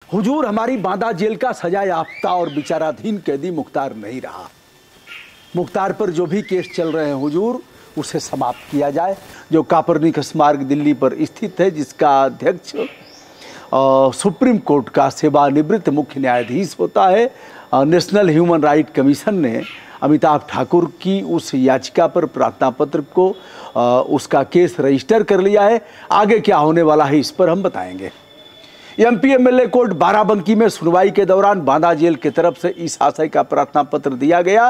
हुजूर, हमारी बांदा जेल का सजा याफ्ता और विचाराधीन कैदी मुख्तार नहीं रहा। मुख्तार पर जो भी केस चल रहे हैं हुजूर, उसे समाप्त किया जाए। जो कापरनिकस मार्ग दिल्ली पर स्थित है, जिसका अध्यक्ष सुप्रीम कोर्ट का सेवानिवृत्त मुख्य न्यायाधीश होता है। नेशनल ह्यूमन राइट कमीशन ने अमिताभ ठाकुर की उस याचिका पर प्रार्थना पत्र को उसका केस रजिस्टर कर लिया है। आगे क्या होने वाला है, इस पर हम बताएंगे। एमपी एमएलए कोर्ट बाराबंकी में सुनवाई के दौरान बांदा जेल की तरफ से इस आशय का प्रार्थना पत्र दिया गया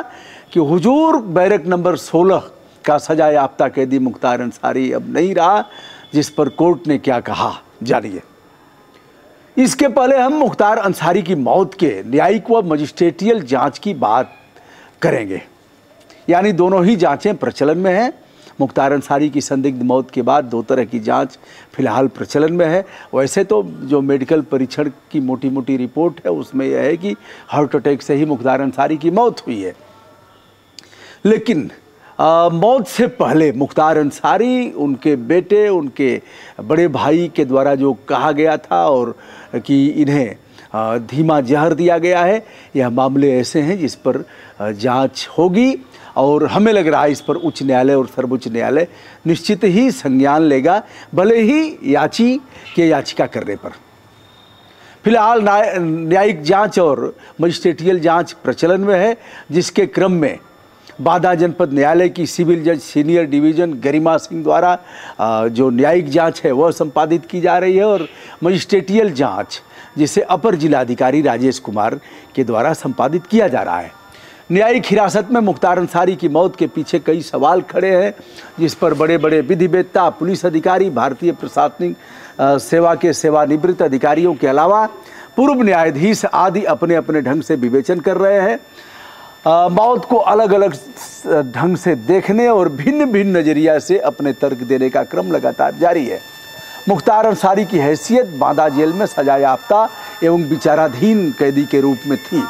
कि हुजूर, बैरक नंबर 16 का सजा याफ्ता कैदी मुख्तार अंसारी अब नहीं रहा। जिस पर कोर्ट ने क्या कहा, जानिए। इसके पहले हम मुख्तार अंसारी की मौत के न्यायिक व मजिस्ट्रेटियल जांच की बात करेंगे। यानी दोनों ही जांचें प्रचलन में हैं। मुख्तार अंसारी की संदिग्ध मौत के बाद दो तरह की जांच फिलहाल प्रचलन में है। वैसे तो जो मेडिकल परीक्षण की मोटी मोटी रिपोर्ट है, उसमें यह है कि हार्ट अटैक से ही मुख्तार अंसारी की मौत हुई है। लेकिन मौत से पहले मुख्तार अंसारी, उनके बेटे, उनके बड़े भाई के द्वारा जो कहा गया था और कि इन्हें धीमा जहर दिया गया है, यह मामले ऐसे हैं जिस पर जांच होगी और हमें लग रहा है इस पर उच्च न्यायालय और सर्वोच्च न्यायालय निश्चित ही संज्ञान लेगा, भले ही याचिका करने पर। फिलहाल न्यायिक जांच और मजिस्ट्रेटियल जांच प्रचलन में है, जिसके क्रम में बांदा जनपद न्यायालय की सिविल जज सीनियर डिवीजन गरिमा सिंह द्वारा जो न्यायिक जांच है वह संपादित की जा रही है और मजिस्ट्रेटियल जांच जिसे अपर जिलाधिकारी राजेश कुमार के द्वारा संपादित किया जा रहा है। न्यायिक हिरासत में मुख्तार अंसारी की मौत के पीछे कई सवाल खड़े हैं, जिस पर बड़े बड़े विधिवेत्ता, पुलिस अधिकारी, भारतीय प्रशासनिक सेवा के सेवानिवृत्त अधिकारियों के अलावा पूर्व न्यायाधीश आदि अपने अपने ढंग से विवेचन कर रहे हैं। मौत को अलग अलग ढंग से देखने और भिन्न भिन्न नज़रिया से अपने तर्क देने का क्रम लगातार जारी है। मुख्तार अंसारी की हैसियत बांदा जेल में सजा याफ्ता एवं विचाराधीन कैदी के रूप में थी।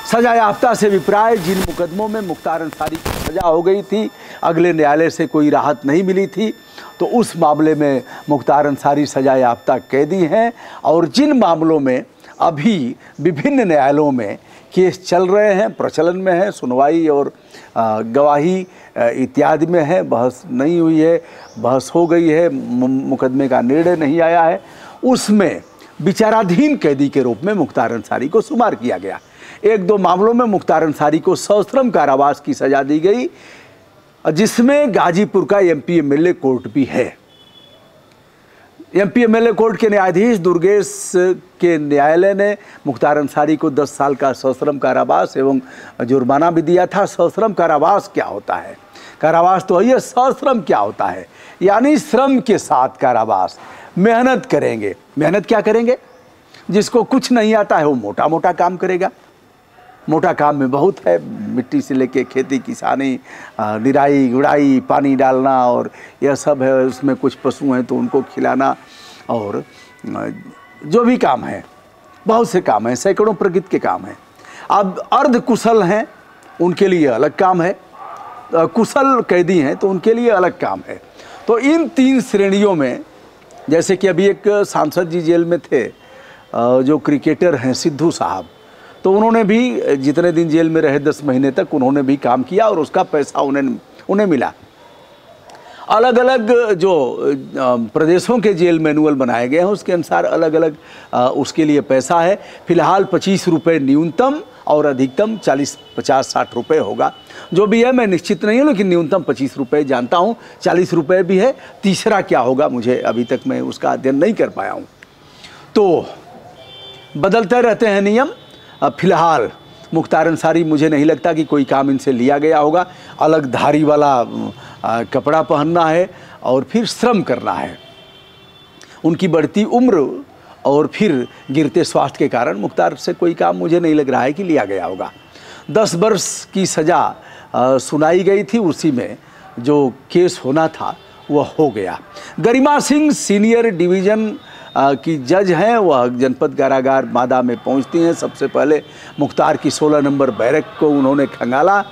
सजा याफ्ता से विप्राय जिन मुकदमों में मुख्तार अंसारी की सजा हो गई थी, अगले न्यायालय से कोई राहत नहीं मिली थी, तो उस मामले में मुख्तार अंसारी सजा याफ्ता कैदी हैं। और जिन मामलों में अभी विभिन्न न्यायालयों में केस चल रहे हैं, प्रचलन में है, सुनवाई और गवाही इत्यादि में है, बहस नहीं हुई है, बहस हो गई है, मुकदमे का निर्णय नहीं आया है, उसमें विचाराधीन कैदी के रूप में मुख्तार अंसारी को शुमार किया गया। एक दो मामलों में मुख्तार अंसारी को सश्रम कारावास की सजा दी गई, जिसमें गाजीपुर का एमपी एमएलए कोर्ट भी है। एमपी एमएलए कोर्ट के न्यायाधीश दुर्गेश के न्यायालय ने मुख्तार अंसारी को 10 साल का सश्रम कारावास एवं जुर्माना भी दिया था। सश्रम कारावास क्या होता है? कारावास तो है, सश्रम क्या होता है? यानी श्रम के साथ कारावास। मेहनत करेंगे। मेहनत क्या करेंगे? जिसको कुछ नहीं आता है वो मोटा मोटा काम करेगा। मोटा काम में बहुत है, मिट्टी से लेके खेती किसानी, निराई गुड़ाई, पानी डालना और यह सब है। उसमें कुछ पशु हैं तो उनको खिलाना और जो भी काम है, बहुत से काम हैं, सैकड़ों प्रकृति के काम हैं। अब अर्ध कुशल हैं, उनके लिए अलग काम है, कुशल कैदी हैं तो उनके लिए अलग काम है। तो इन 3 श्रेणियों में, जैसे कि अभी एक सांसद जी जेल में थे, जो क्रिकेटर हैं सिद्धू साहब, तो उन्होंने भी जितने दिन जेल में रहे 10 महीने तक उन्होंने भी काम किया और उसका पैसा उन्हें मिला। अलग अलग जो प्रदेशों के जेल मैनुअल बनाए गए हैं उसके अनुसार अलग अलग उसके लिए पैसा है। फिलहाल 25 रुपये न्यूनतम और अधिकतम 40, 50, 60 रुपये होगा। जो भी है मैं निश्चित नहीं हूँ, लेकिन न्यूनतम 25 रुपये जानता हूँ, 40 रुपये भी है। तीसरा क्या होगा मुझे अभी तक मैं उसका अध्ययन नहीं कर पाया हूँ। तो बदलते रहते हैं नियम। फिलहाल मुख्तार अंसारी, मुझे नहीं लगता कि कोई काम इनसे लिया गया होगा। अलग धारी वाला कपड़ा पहनना है और फिर श्रम करना है। उनकी बढ़ती उम्र और फिर गिरते स्वास्थ्य के कारण मुख्तार से कोई काम मुझे नहीं लग रहा है कि लिया गया होगा। 10 वर्ष की सज़ा सुनाई गई थी, उसी में जो केस होना था वह हो गया। गरिमा सिंह सीनियर डिवीज़न की जज हैं वह जनपद कारागार मादा में पहुंचती हैं। सबसे पहले मुख्तार की 16 नंबर बैरक को उन्होंने खंगाला,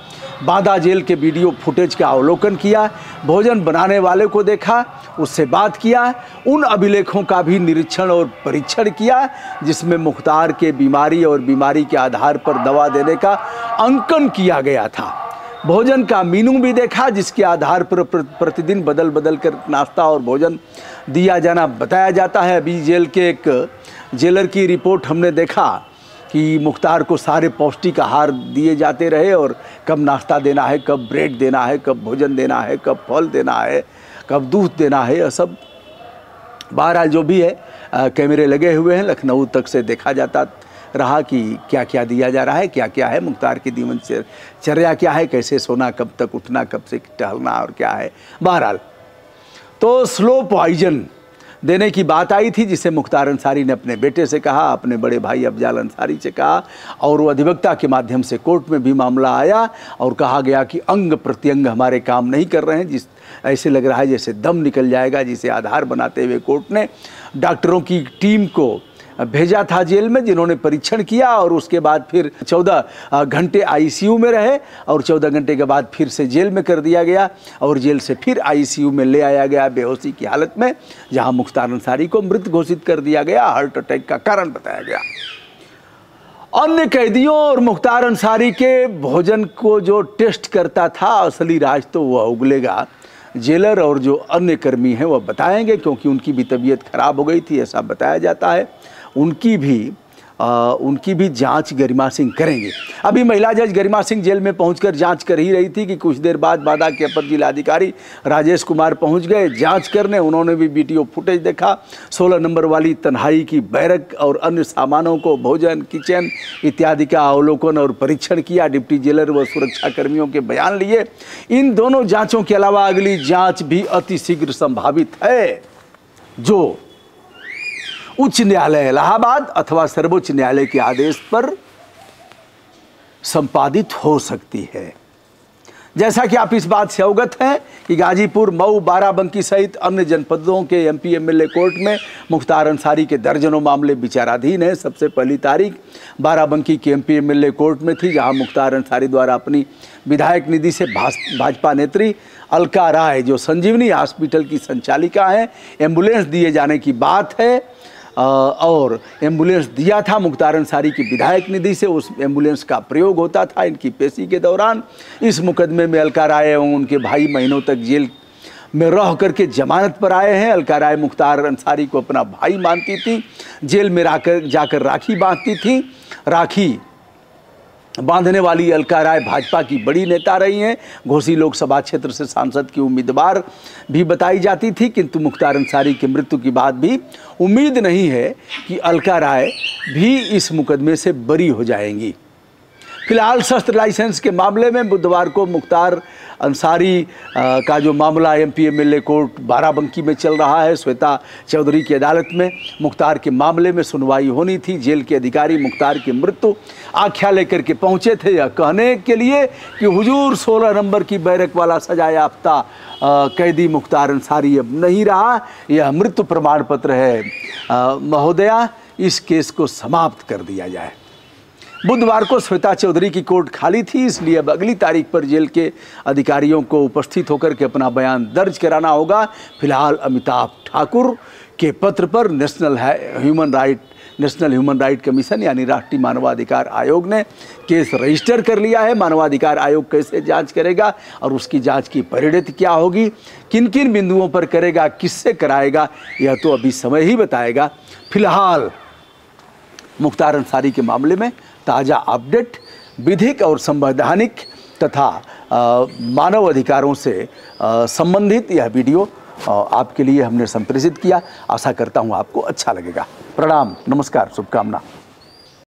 बांदा जेल के वीडियो फुटेज का अवलोकन किया, भोजन बनाने वाले को देखा, उससे बात किया, उन अभिलेखों का भी निरीक्षण और परीक्षण किया जिसमें मुख्तार के बीमारी और बीमारी के आधार पर दवा देने का अंकन किया गया था। भोजन का मीनू भी देखा जिसके आधार पर प्रतिदिन बदल बदल कर नाश्ता और भोजन दिया जाना बताया जाता है। अभी जेल के एक जेलर की रिपोर्ट हमने देखा कि मुख्तार को सारे पौष्टिक आहार दिए जाते रहे और कब नाश्ता देना है, कब ब्रेड देना है, कब भोजन देना है, कब फल देना है, कब दूध देना है, यह सब बहरहाल जो भी है कैमरे लगे हुए हैं। लखनऊ तक से देखा जाता रहा कि क्या क्या दिया जा रहा है, क्या क्या है, मुख्तार की दिनचर्या क्या है, कैसे सोना, कब तक उठना, कब से टहलना और क्या है। बहरहाल तो स्लो पॉइजन देने की बात आई थी जिसे मुख्तार अंसारी ने अपने बेटे से कहा, अपने बड़े भाई अफजाल अंसारी से कहा और वो अधिवक्ता के माध्यम से कोर्ट में भी मामला आया और कहा गया कि अंग प्रत्यंग हमारे काम नहीं कर रहे हैं, जिस ऐसे लग रहा है जैसे दम निकल जाएगा, जिसे आधार बनाते हुए कोर्ट ने डॉक्टरों की टीम को भेजा था जेल में जिन्होंने परीक्षण किया और उसके बाद फिर 14 घंटे आईसीयू में रहे और 14 घंटे के बाद फिर से जेल में कर दिया गया और जेल से फिर आईसीयू में ले आया गया बेहोशी की हालत में, जहां मुख्तार अंसारी को मृत घोषित कर दिया गया, हार्ट अटैक का कारण बताया गया। अन्य कैदियों और मुख्तार अंसारी के भोजन को जो टेस्ट करता था, असली राज तो वह उगलेगा जेलर और जो अन्य कर्मी हैं वह बताएंगे, क्योंकि उनकी भी तबीयत खराब हो गई थी ऐसा बताया जाता है। उनकी भी जांच गरिमा सिंह करेंगे। अभी महिला जज गरिमा सिंह जेल में पहुंचकर जांच कर ही रही थी कि कुछ देर बाद बांदा के अपर जिलाधिकारी राजेश कुमार पहुंच गए जांच करने। उन्होंने भी वीडियो फुटेज देखा, 16 नंबर वाली तन्हाई की बैरक और अन्य सामानों को, भोजन, किचन इत्यादि का अवलोकन और परीक्षण किया। डिप्टी जेलर व सुरक्षा कर्मियों के बयान लिए। इन दोनों जाँचों के अलावा अगली जाँच भी अतिशीघ्र संभावित है, जो उच्च न्यायालय इलाहाबाद अथवा सर्वोच्च न्यायालय के आदेश पर संपादित हो सकती है। जैसा कि आप इस बात से अवगत हैं कि गाजीपुर, मऊ, बाराबंकी सहित अन्य जनपदों के एमपी एमएलए कोर्ट में मुख्तार अंसारी के दर्जनों मामले विचाराधीन हैं। सबसे पहली तारीख बाराबंकी के एमपी एमएलए कोर्ट में थी, जहां मुख्तार अंसारी द्वारा अपनी विधायक निधि से भाजपा नेत्री अलका राय, जो संजीवनी हॉस्पिटल की संचालिका हैं, एम्बुलेंस दिए जाने की बात है और एम्बुलेंस दिया था मुख्तार अंसारी की विधायक निधि से। उस एम्बुलेंस का प्रयोग होता था इनकी पेशी के दौरान। इस मुकदमे में अलका राय एवं उनके भाई महीनों तक जेल में रह करके जमानत पर आए हैं। अलका राय मुख्तार अंसारी को अपना भाई मानती थी, जेल में जाकर राखी बांधती थी। राखी बांधने वाली अलका राय भाजपा की बड़ी नेता रही हैं। घोसी लोकसभा क्षेत्र से सांसद की उम्मीदवार भी बताई जाती थी, किंतु मुख्तार अंसारी की मृत्यु के बाद भी उम्मीद नहीं है कि अलका राय भी इस मुकदमे से बरी हो जाएंगी। फिलहाल शस्त्र लाइसेंस के मामले में बुधवार को मुख्तार अंसारी का जो मामला एमपी एमएलए कोर्ट बाराबंकी में चल रहा है, श्वेता चौधरी की अदालत में मुख्तार के मामले में सुनवाई होनी थी। जेल के अधिकारी मुख्तार की मृत्यु आख्या लेकर के पहुंचे थे यह कहने के लिए कि हुजूर 16 नंबर की बैरक वाला सजा याफ्ता कैदी मुख्तार अंसारी अब नहीं रहा, यह मृत्यु प्रमाण पत्र है महोदया, इस केस को समाप्त कर दिया जाए। बुधवार को श्वेता चौधरी की कोर्ट खाली थी, इसलिए अब अगली तारीख पर जेल के अधिकारियों को उपस्थित होकर के अपना बयान दर्ज कराना होगा। फिलहाल अमिताभ ठाकुर के पत्र पर नेशनल ह्यूमन राइट कमीशन यानी राष्ट्रीय मानवाधिकार आयोग ने केस रजिस्टर कर लिया है। मानवाधिकार आयोग कैसे जांच करेगा और उसकी जांच की परिणति क्या होगी, किन किन बिंदुओं पर करेगा, किससे कराएगा, यह तो अभी समय ही बताएगा। फिलहाल मुख्तार अंसारी के मामले में ताज़ा अपडेट, विधिक और संवैधानिक तथा मानव अधिकारों से संबंधित यह वीडियो आपके लिए हमने संप्रेषित किया। आशा करता हूँ आपको अच्छा लगेगा। प्रणाम, नमस्कार, शुभकामना।